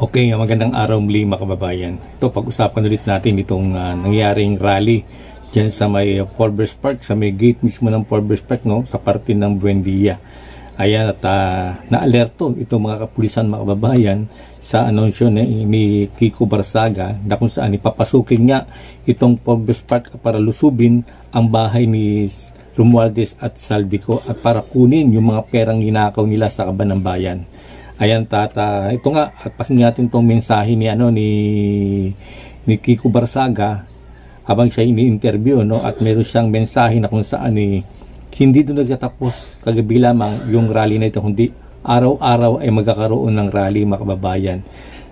Okay, magandang araw muli mga kababayan. Ito, pag-usapan ulit natin itong nangyaring rally dyan sa may Forbes Park, sa may gate mismo ng Forbes Park, no? Sa parte ng Buendia. Ayan, at na-alerto itong mga kapulisan mga kababayan sa anunsyo ni Kiko Barsaga na kung saan ipapasukin nga itong Forbes Park para lusubin ang bahay ni Romualdez at Saldico at para kunin yung mga perang ninakaw nila sa kaban ng bayan. Ayan, ito nga, at pakinggan natin itong mensahe ni Kiko Barsaga habang siya ini-interview, no? At meron siyang mensahe na kung saan hindi doon nagtatapos kagabi lamang yung rally na ito, kundi araw-araw ay magkakaroon ng rally mga kababayan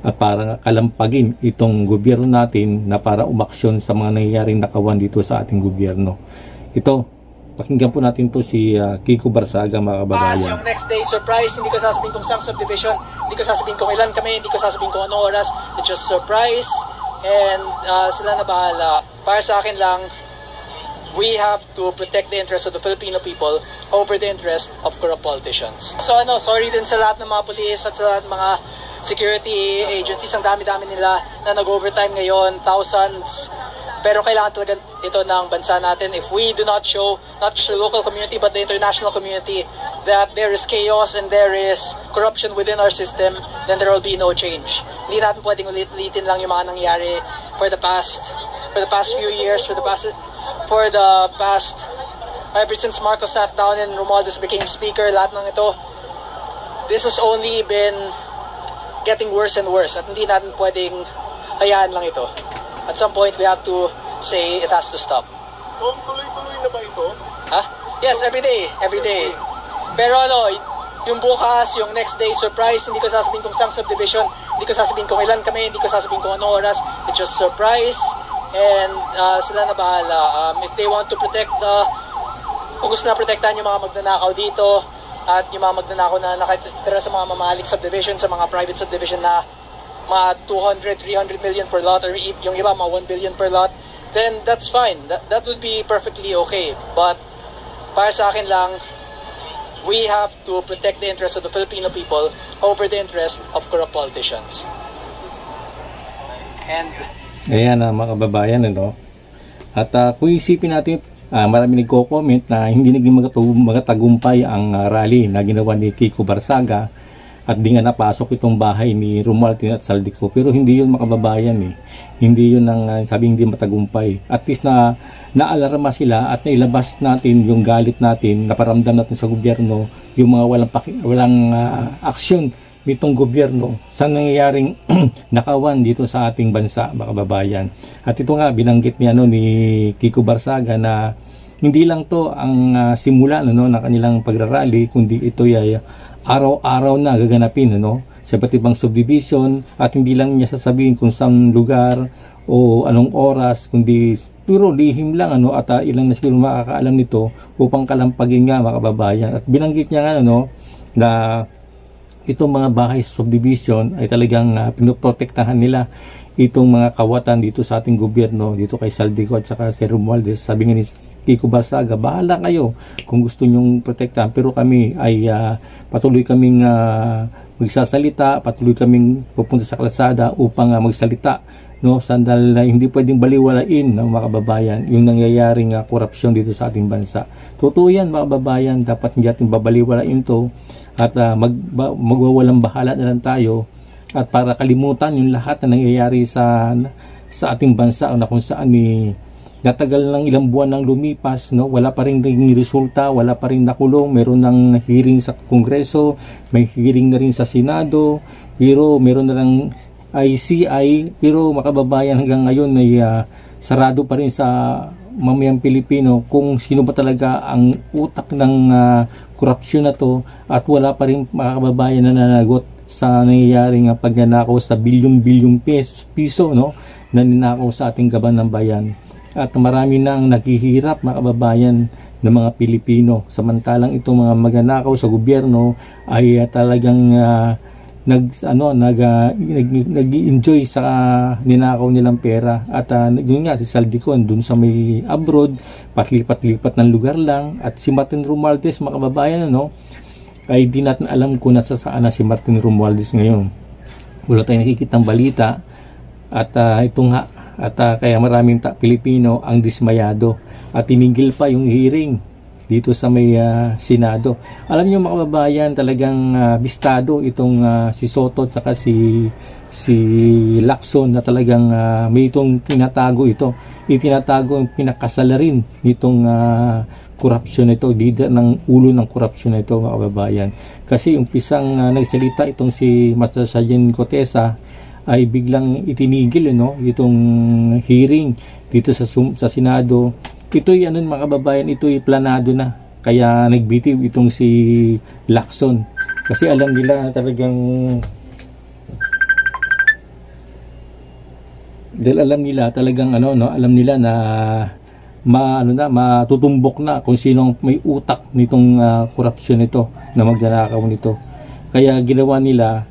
at para kalampagin itong gobyerno natin na para umaksyon sa mga nangyayaring nakawan dito sa ating gobyerno. Ito, pakinggan po natin to si Kiko Barsaga mga kababayan. Yung next day surprise, hindi ko sasabihin kung saan subdivision, hindi ko sasabihin kung ilan kami, hindi ko sasabihin kung anong oras. It's just surprise and sila na bahala. Para sa akin lang, we have to protect the interest of the Filipino people over the interest of corrupt politicians. So sorry din sa lahat ng mga police at sa lahat ng mga security agencies. Ang dami-dami nila na nag-overtime ngayon, thousands. Pero kailangan talaga ito ng bansa natin. If we do not show, not just the local community but the international community, that there is chaos and there is corruption within our system, then there will be no change. Hindi natin pwedeng ulit-ulitin lang yung mga nangyari for the past few years, ever since Marcos sat down and Romualdez became speaker, lahat ng ito, this has only been getting worse and worse. At hindi natin pwedeng hayaan lang ito. At some point, we have to say it has to stop. Tuloy-tuloy na ba ito? Ha? Yes, every day. Pero yung bukas, yung next day, surprise, hindi ko sasabihin kung saan subdivision, hindi ko sasabihin kung ilan kami, hindi ko sasabihin kung anong oras. It's just surprise and sila na bahala. If they want to protect kung gusto na protektahan yung mga magnanakaw dito at yung mga magnanakaw na nakatira sa mga mamahaling subdivision, sa mga private subdivision na mga 200, 300 million per lot or yung iba mga 1 billion per lot, then that's fine. That would be perfectly okay. But para sa akin lang, we have to protect the interest of the Filipino people over the interest of corrupt politicians. And ayan mga kababayan, at kung isipin natin, marami nagko-comment na hindi naging magatagumpay ang rally na ginawa ni Kiko Barsaga at di nga napasok itong bahay ni Romualdez at Saldico. Pero hindi yun makababayan Hindi yun ang sabing hindi matagumpay. At least na naalarma sila at nailabas natin yung galit natin, naparamdam natin sa gobyerno yung mga walang aksyon nitong gobyerno sa nangyayaring nakawan dito sa ating bansa mga kababayan. At ito nga binanggit ni Kiko Barsaga na hindi lang to ang simula na kanilang pagrarally, kundi ito ay araw-araw na gaganapin sa iba't ibang subdivision at hindi lang niya sasabihin kung saan lugar o anong oras, kundi puro lihim lang at ilang na siguro makakaalam nito upang kalampagin nga mga kababayan. At binanggit niya nga na itong mga bahay subdivision ay talagang pinoprotektahan nila itong mga kawatan dito sa ating gobyerno, dito kay Saldico at saka si Romualdez. Sabi nga ni Kiko Barsaga, bahala kayo kung gusto nyong protektahan, pero kami ay patuloy kaming magsasalita, patuloy kaming pupunta sa kalsada upang magsalita sandal na hindi pwedeng baliwalain ng mga kababayan yung nangyayaring korupsyon dito sa ating bansa. Totoo yan mga kababayan, dapat hindi natin babaliwalain to at magwawalang bahala na lang tayo at para kalimutan yung lahat na nangyayari sa ating bansa na kung saan natagal ng ilang buwan nang lumipas, wala pa rin naging resulta, wala pa rin nakulong, meron ng hearing sa Kongreso, may hearing na rin sa Senado, pero meron na lang ICI, pero makababayan hanggang ngayon ay sarado pa rin sa mamayang Pilipino kung sino ba talaga ang utak ng korupsyon na to at wala pa rin makababayan na nanagot sa nangyayaring pagnanakaw sa bilyong-bilyong piso na ninakaw sa ating gaban ng bayan. At marami nang naghihirap mga kababayan ng mga Pilipino, samantalang itong mga magnanakaw sa gobyerno ay talagang nag-enjoy sa ninakaw nilang pera. At yun nga, si Saldico dun sa may abroad, patlipat-lipat ng lugar lang. At si Martin Romualdez mga kababayan ay di natin alam kung nasa saan na si Martin Romualdez ngayon. wala tayong nakikitang balita at ito nga at kaya maraming Pilipino ang dismayado at tinigil pa yung hearing dito sa may Senado. Alam niyo mga kababayan, talagang bistado itong si Soto at saka si Lacson na talagang may itong tinatago ito. Itinatago yung pinakasalarin nitong korupsyon ito, leader ng ulo ng korupsyon ito mga kababayan. Kasi umpisang nagsalita itong si Master Sergeant Cotesa ay biglang itinigil itong hearing dito sa Senado. Ito'y mga kababayan, ito'y planado na. Kaya nagbitiw itong si Lacson. Kasi alam nila na talagang alam nila na matutumbok na kung sino may utak nitong korupsyon nito na magnanakaw nito. Kaya ginawa nila,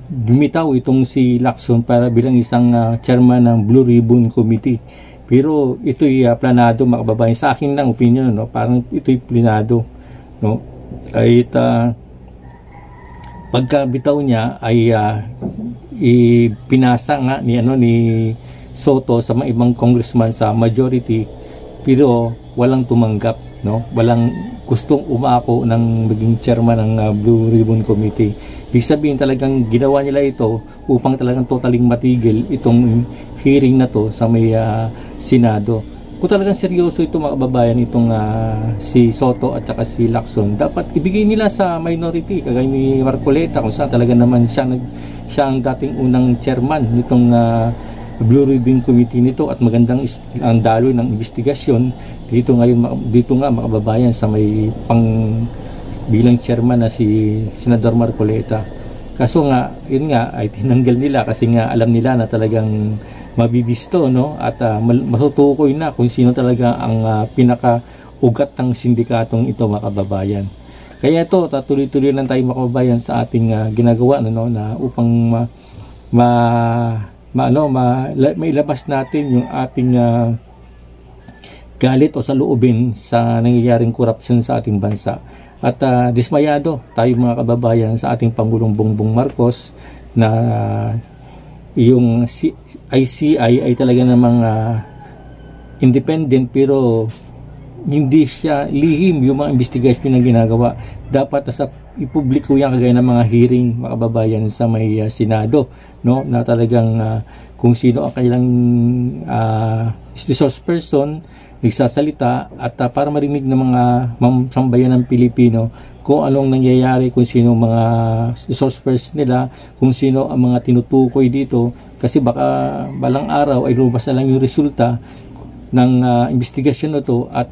bumitaw itong si Lacson para bilang isang chairman ng Blue Ribbon Committee. Pero ito'y planado mga kababayan. Sa akin lang opinion, parang ito'y planado. Ay pagkabitaw niya ay pinasa nga ni Soto sa mga ibang congressman sa majority, pero walang tumanggap, walang gustong umako ng maging chairman ng Blue Ribbon Committee. Ibig sabihin talagang ginawa nila ito upang talagang totaling matigil itong hearing na to sa may Senado. Kung talagang seryoso ito mga kababayan, itong si Soto at saka si Lacson, dapat ibigay nila sa minority kagaya ni Marcoleta, kung saan talaga naman siya ang dating unang chairman nitong Blue Ribbon Committee nito at magandang ang daloy ng investigasyon dito nga mga kababayan sa may bilang chairman na si Senador Marcoleta. Kaso nga yun nga ay tinanggal nila kasi nga alam nila na talagang mabibisto at matutukoy na kung sino talaga ang pinaka-ugat ng sindikatong ito mga kababayan. Kaya ito, tuloy-tuloy lang tayo mga kababayan sa ating ginagawa na upang mailabas natin yung ating galit o saloobin sa nangyayaring korupsyon sa ating bansa. At dismayado tayo mga kababayan sa ating Pangulong Bongbong Marcos na yung ICI ay talaga namang independent, pero hindi siya lihim yung mga investigasyon na ginagawa. Dapat sa ipubliko yan kagaya ng mga hearing mga kababayan sa may Senado, na talagang kung sino ang kanilang resource person nagsasalita at para marinig ng mga sambayan ng Pilipino kung anong nangyayari, kung sino mga resource person nila, kung sino ang mga tinutukoy dito, kasi baka balang araw ay lumabas na lang yung resulta ng investigasyon na to at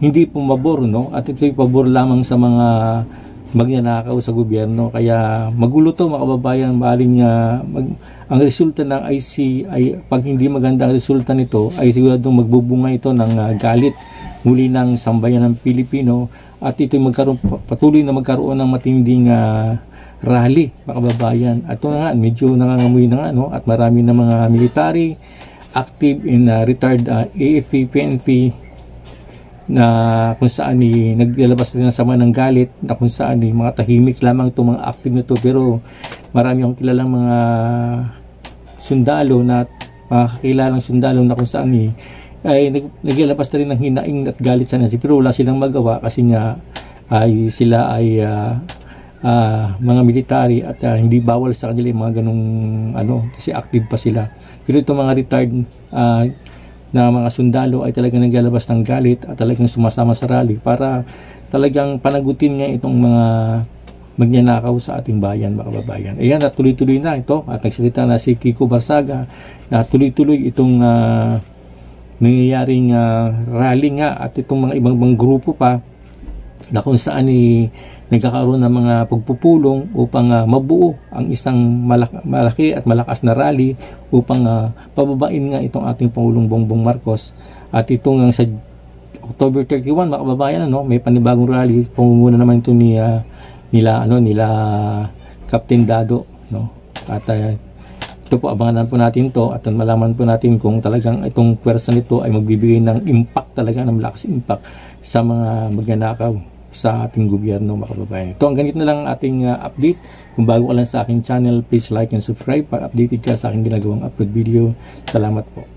hindi pumabor, at ito'y pabor lamang sa mga magnanakaw sa gobyerno. Kaya magulo to mga kababayan, maaaring ang resulta ng IC ay pag hindi maganda ang resulta nito ay siguradong magbubunga ito ng galit muli ng sambayan ng Pilipino at ito'y patuloy na magkaroon ng matinding rally mga kababayan. At ito nga medyo nangangamoy na at marami na mga military active in retired AFP, PNP na kung saan naglalabas rin ng sama ng galit, na kung saan mga tahimik lamang itong mga active na ito, pero marami akong kilalang mga sundalo na mga kakilalang sundalo na kung saan ay naglalabas na rin ng hinaing at galit sa nasi, pero wala silang magawa kasi nga ay sila ay mga military at hindi bawal sa kanila yung mga ganong kasi active pa sila. Pero itong mga retired na mga sundalo ay talagang naglalabas ng galit at talagang sumasama sa rally para talagang panagutin nga itong mga magnanakaw sa ating bayan mga kababayan. Ayan, at tuloy-tuloy na ito at nagsalita na si Kiko Barsaga na tuloy-tuloy itong nangyayaring rally nga at itong mga ibang grupo pa na kung saan nagkakaroon ng mga pagpupulong upang mabuo ang isang malaki at malakas na rally upang pababain nga itong ating Pangulong Bongbong Marcos. At itong sa October 31 mga kababayan, may panibagong rally, pangunguna naman ito nila Captain Dado, at ito po, abangan po natin to at malaman po natin kung talagang itong pwersa nito ay magbibigay ng impact talaga, ng malakas impact sa mga magnanakaw sa ating gobyerno, mga kababayan. Ito ang ganito na lang ating update. Kung bago ka lang sa aking channel, please like and subscribe para updated ka sa aking ginagawang upload video. Salamat po.